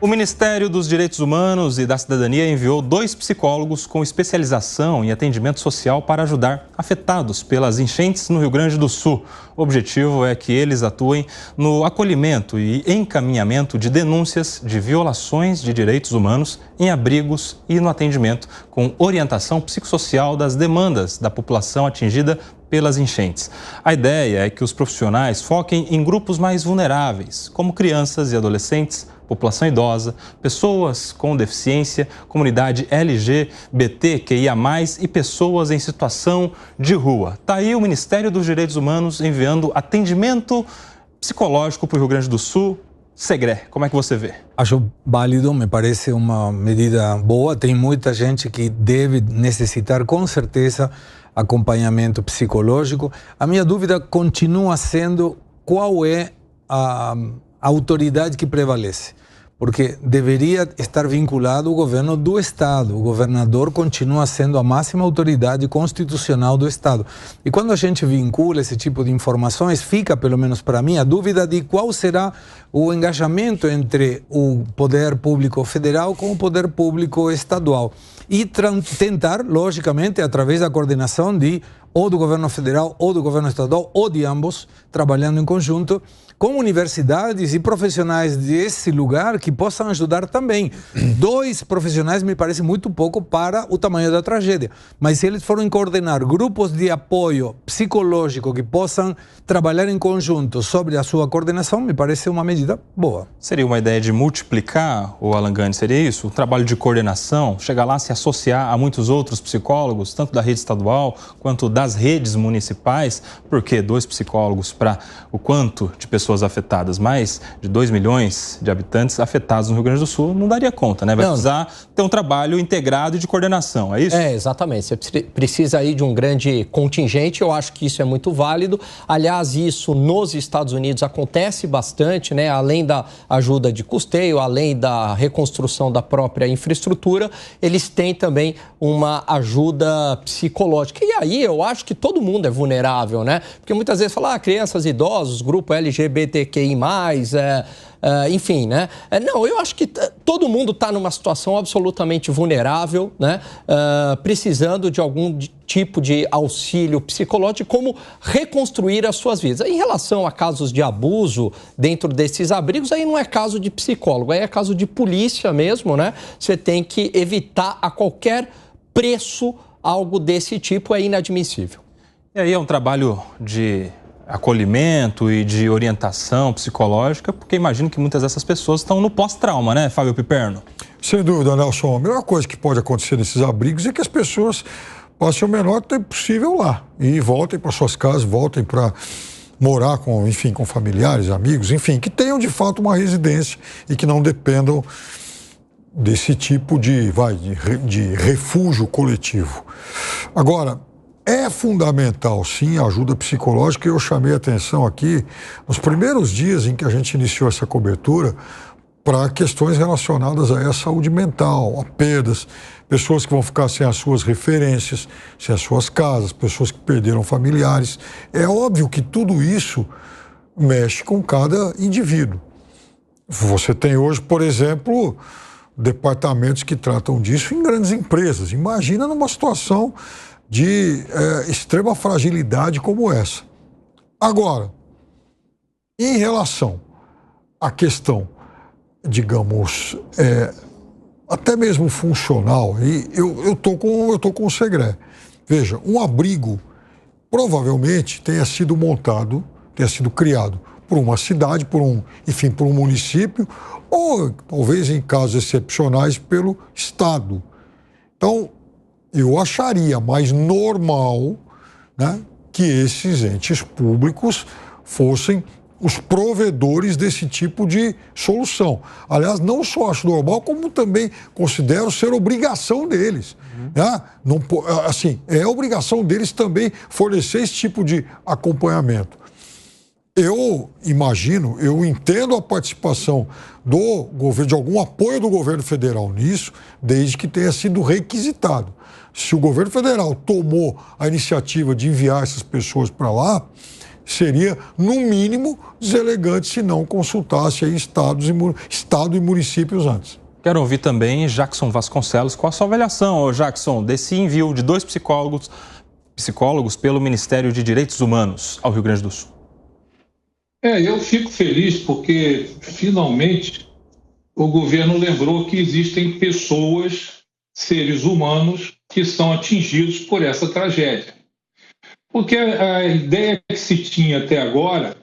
O Ministério dos Direitos Humanos e da Cidadania enviou 2 psicólogos com especialização em atendimento social para ajudar afetados pelas enchentes no Rio Grande do Sul. O objetivo é que eles atuem no acolhimento e encaminhamento de denúncias de violações de direitos humanos em abrigos e no atendimento com orientação psicossocial das demandas da população atingida pelas enchentes. A ideia é que os profissionais foquem em grupos mais vulneráveis, como crianças e adolescentes, população idosa, pessoas com deficiência, comunidade LGBTQIA+, e pessoas em situação de rua. Está aí o Ministério dos Direitos Humanos enviando atendimento psicológico para o Rio Grande do Sul. Segré, como é que você vê? Acho válido, me parece uma medida boa. Tem muita gente que deve necessitar, com certeza, acompanhamento psicológico. A minha dúvida continua sendo qual é a autoridade que prevalece. Porque deveria estar vinculado ao governo do Estado. O governador continua sendo a máxima autoridade constitucional do Estado. E quando a gente vincula esse tipo de informações, fica, pelo menos para mim, a dúvida de qual será o engajamento entre o poder público federal com o poder público estadual. E tentar, logicamente, através da coordenação ou do governo federal ou do governo estadual, ou de ambos, trabalhando em conjunto, com universidades e profissionais desse lugar que possam ajudar também. 2 profissionais me parece muito pouco para o tamanho da tragédia. Mas se eles forem coordenar grupos de apoio psicológico que possam trabalhar em conjunto sobre a sua coordenação, me parece uma medida boa. Seria uma ideia de multiplicar, o Alan Gani, seria isso? O trabalho de coordenação, chegar lá, se associar a muitos outros psicólogos, tanto da rede estadual quanto das redes municipais. Por quê? 2 psicólogos para o quanto de pessoas afetadas, mais de 2 milhões de habitantes afetados no Rio Grande do Sul, não daria conta, né? Vai precisar ter um trabalho integrado de coordenação, é isso? É, exatamente. Você precisa aí de um grande contingente, eu acho que isso é muito válido. Aliás, isso nos Estados Unidos acontece bastante, né? Além da ajuda de custeio, além da reconstrução da própria infraestrutura, eles têm também uma ajuda psicológica. E aí eu acho que todo mundo é vulnerável, né? Porque muitas vezes fala, crianças, idosos, grupo LGBTQI+, enfim, né? Não, eu acho que todo mundo está numa situação absolutamente vulnerável, né? Precisando de algum tipo de auxílio psicológico, como reconstruir as suas vidas. Em relação a casos de abuso dentro desses abrigos, aí não é caso de psicólogo, aí é caso de polícia mesmo, né? Você tem que evitar a qualquer preço algo desse tipo, é inadmissível. E aí é um trabalho de acolhimento e de orientação psicológica, porque imagino que muitas dessas pessoas estão no pós-trauma, né, Fábio Piperno? Sem dúvida, Nelson. A melhor coisa que pode acontecer nesses abrigos é que as pessoas passem o menor tempo possível lá e voltem para suas casas, voltem para morar com, enfim, com familiares, amigos, enfim, que tenham de fato uma residência e que não dependam desse tipo de refúgio coletivo. Agora, é fundamental, sim, a ajuda psicológica. Eu chamei a atenção aqui, nos primeiros dias em que a gente iniciou essa cobertura, para questões relacionadas à saúde mental, a perdas, pessoas que vão ficar sem as suas referências, sem as suas casas, pessoas que perderam familiares. É óbvio que tudo isso mexe com cada indivíduo. Você tem hoje, por exemplo, departamentos que tratam disso em grandes empresas. Imagina numa situação de extrema fragilidade como essa. Agora, em relação à questão, digamos, até mesmo funcional, e eu tô com o Segré. Veja, um abrigo provavelmente tenha sido montado, tenha sido criado por uma cidade, por um município, ou talvez em casos excepcionais pelo Estado. Então, eu acharia mais normal, né, que esses entes públicos fossem os provedores desse tipo de solução. Aliás, não só acho normal, como também considero ser obrigação deles. Né? Não, assim, é obrigação deles também fornecer esse tipo de acompanhamento. Eu imagino, eu entendo a participação do governo, de algum apoio do governo federal nisso, desde que tenha sido requisitado. Se o governo federal tomou a iniciativa de enviar essas pessoas para lá, Seria, no mínimo, deselegante se não consultasse aí Estado e municípios antes. Quero ouvir também Jackson Vasconcelos. Qual a sua avaliação, Jackson, desse envio de 2 psicólogos pelo Ministério de Direitos Humanos ao Rio Grande do Sul? Eu fico feliz porque, finalmente, o governo lembrou que existem pessoas, seres humanos, que são atingidos por essa tragédia. Porque a ideia que se tinha até agora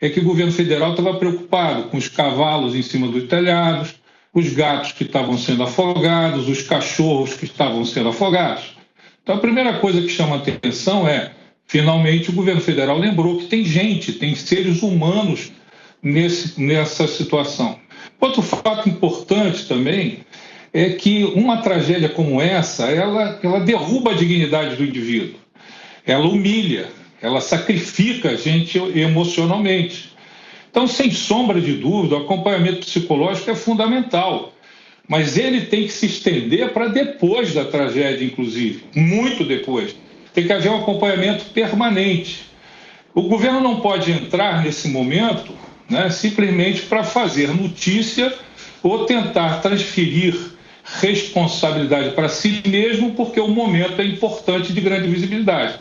é que o governo federal estava preocupado com os cavalos em cima dos telhados, os gatos que estavam sendo afogados, os cachorros que estavam sendo afogados. Então, a primeira coisa que chama a atenção é, finalmente, o governo federal lembrou que tem gente, tem seres humanos nessa situação. Outro fato importante também é que uma tragédia como essa, ela derruba a dignidade do indivíduo. Ela humilha, ela sacrifica a gente emocionalmente. Então, sem sombra de dúvida, o acompanhamento psicológico é fundamental. Mas ele tem que se estender para depois da tragédia, inclusive, muito depois. Tem que haver um acompanhamento permanente. O governo não pode entrar nesse momento, né, simplesmente para fazer notícia ou tentar transferir responsabilidade para si mesmo, porque o momento é importante de grande visibilidade.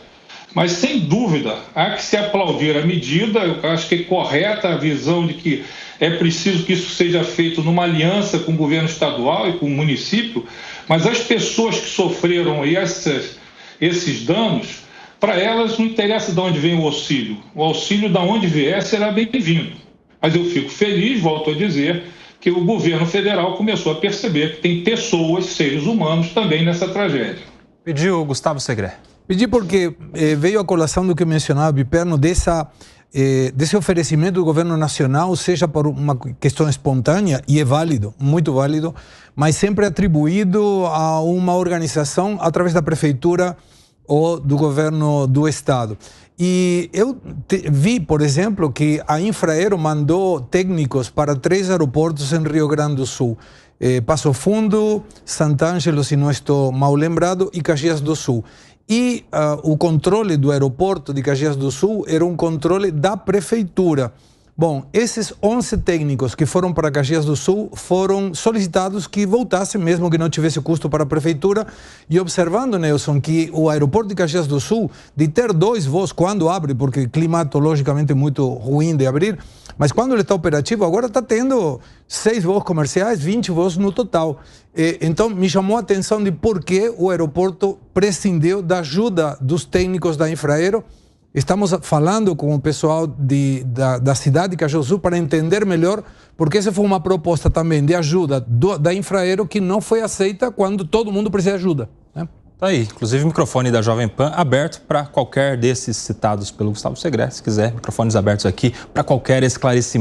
Mas, sem dúvida, há que se aplaudir a medida. Eu acho que é correta a visão de que é preciso que isso seja feito numa aliança com o governo estadual e com o município, mas as pessoas que sofreram esses danos, para elas não interessa de onde vem o auxílio de onde vier será bem-vindo. Mas eu fico feliz, volto a dizer, que o governo federal começou a perceber que tem pessoas, seres humanos também nessa tragédia. Pediu Gustavo Segré. Pedi porque veio a colação do que mencionava Piperno, desse oferecimento do governo nacional, seja por uma questão espontânea, e é válido, muito válido, mas sempre atribuído a uma organização através da prefeitura ou do governo do estado. E eu vi, por exemplo, que a Infraero mandou técnicos para 3 aeroportos em Rio Grande do Sul. Passo Fundo, Sant'Angelo, se não estou mal lembrado, e Caxias do Sul. E o controle do aeroporto de Caxias do Sul era um controle da prefeitura. Bom, esses 11 técnicos que foram para Caxias do Sul foram solicitados que voltassem, mesmo que não tivesse custo para a prefeitura. E observando, Nelson, que o aeroporto de Caxias do Sul, de ter 2 voos quando abre, porque climatologicamente é muito ruim de abrir, mas quando ele está operativo, agora está tendo 6 voos comerciais, 20 voos no total. Então, me chamou a atenção de por que o aeroporto prescindiu da ajuda dos técnicos da Infraero. Estamos falando com o pessoal da cidade de Caxias do Sul para entender melhor, porque essa foi uma proposta também de ajuda da Infraero que não foi aceita quando todo mundo precisa de ajuda, né? Tá aí, inclusive o microfone da Jovem Pan aberto para qualquer desses citados pelo Gustavo Segré. Se quiser, microfones abertos aqui para qualquer esclarecimento.